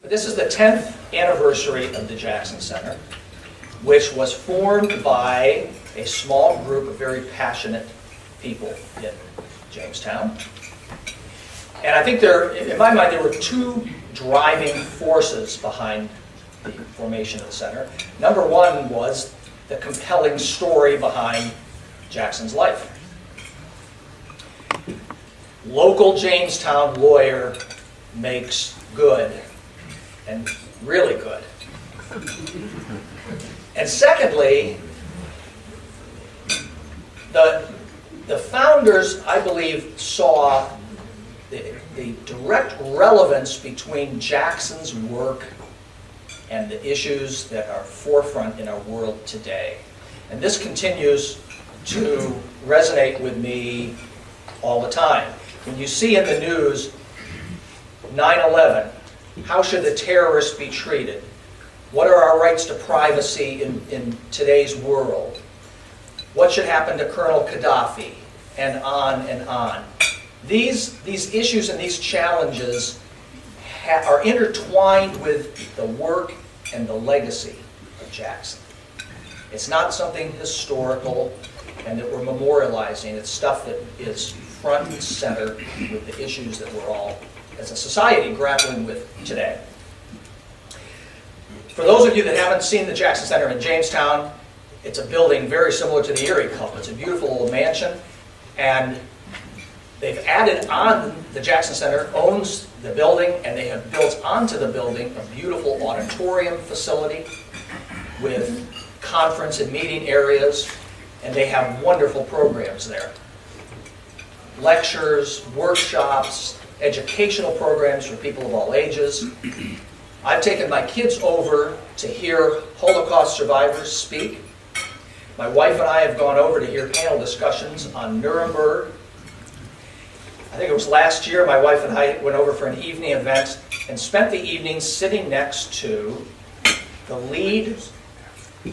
But this is the 10th anniversary of the Jackson Center, which was formed by a small group of very passionate people in Jamestown. And I think in my mind, there were two driving forces behind the formation of the center. Number one was the compelling story behind Jackson's life. Local Jamestown lawyer makes good, and really good. And secondly, the founders, I believe, saw the direct relevance between Jackson's work and the issues that are forefront in our world today. And this continues to resonate with me all the time. When you see in the news 9/11, how should the terrorists be treated? What are our rights to privacy in today's world? What should happen to Colonel Gaddafi? And on and on. These issues and these challenges are intertwined with the work and the legacy of Jackson. It's not something historical and that we're memorializing. It's stuff that is front and center with the issues that we're all, as a society, grappling with today. For those of you that haven't seen the Jackson Center in Jamestown, it's a building very similar to the Erie Club. It's a beautiful little mansion, and they've added on, the Jackson Center owns the building, and they have built onto the building a beautiful auditorium facility with conference and meeting areas, and they have wonderful programs there. Lectures, workshops, educational programs for people of all ages. I've taken my kids over to hear Holocaust survivors speak. My wife and I have gone over to hear panel discussions on Nuremberg. I think it was last year, my wife and I went over for an evening event and spent the evening sitting next to the lead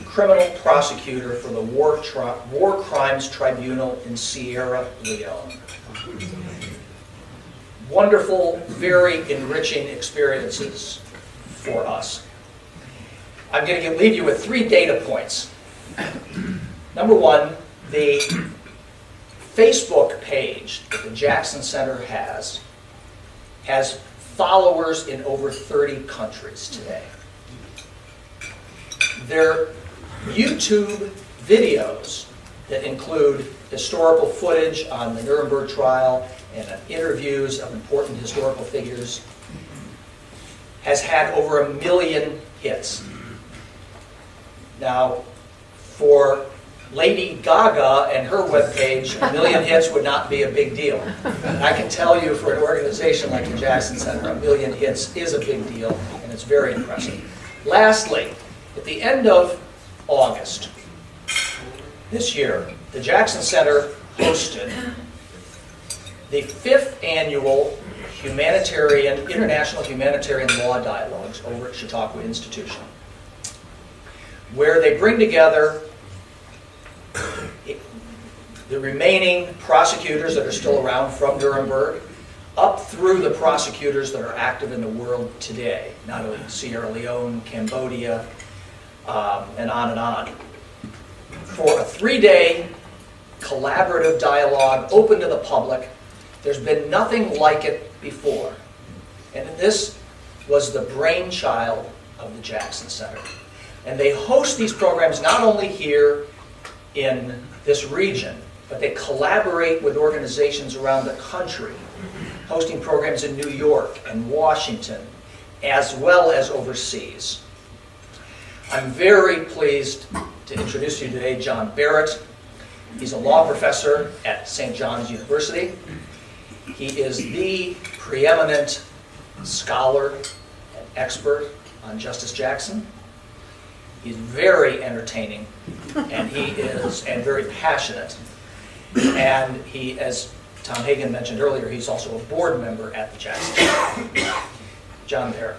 criminal prosecutor for the War Crimes Tribunal in Sierra Leone. Wonderful, very enriching experiences for us. I'm going to leave you with 3 data points. Number one, the Facebook page that the Jackson Center has followers in over 30 countries today. Their YouTube videos that include historical footage on the Nuremberg trial and interviews of important historical figures has had over 1 million hits. Now, for Lady Gaga and her webpage, 1 million hits would not be a big deal. And I can tell you, for an organization like the Jackson Center, 1 million hits is a big deal, and it's very impressive. Lastly, at the end of August this year, the Jackson Center hosted the 5th annual International Humanitarian Law Dialogues over at Chautauqua Institution, where they bring together the remaining prosecutors that are still around from Nuremberg, up through the prosecutors that are active in the world today, not only Sierra Leone, Cambodia, and on, for a 3-day collaborative dialogue open to the public. There's been nothing like it before. And this was the brainchild of the Jackson Center. And they host these programs not only here in this region, but they collaborate with organizations around the country, hosting programs in New York and Washington, as well as overseas. I'm very pleased to introduce to you today John Barrett. He's a law professor at St. John's University. He is the preeminent scholar and expert on Justice Jackson. He's very entertaining, and and very passionate. And he, as Tom Hagen mentioned earlier, he's also a board member at the Jackson Center. John Barrett.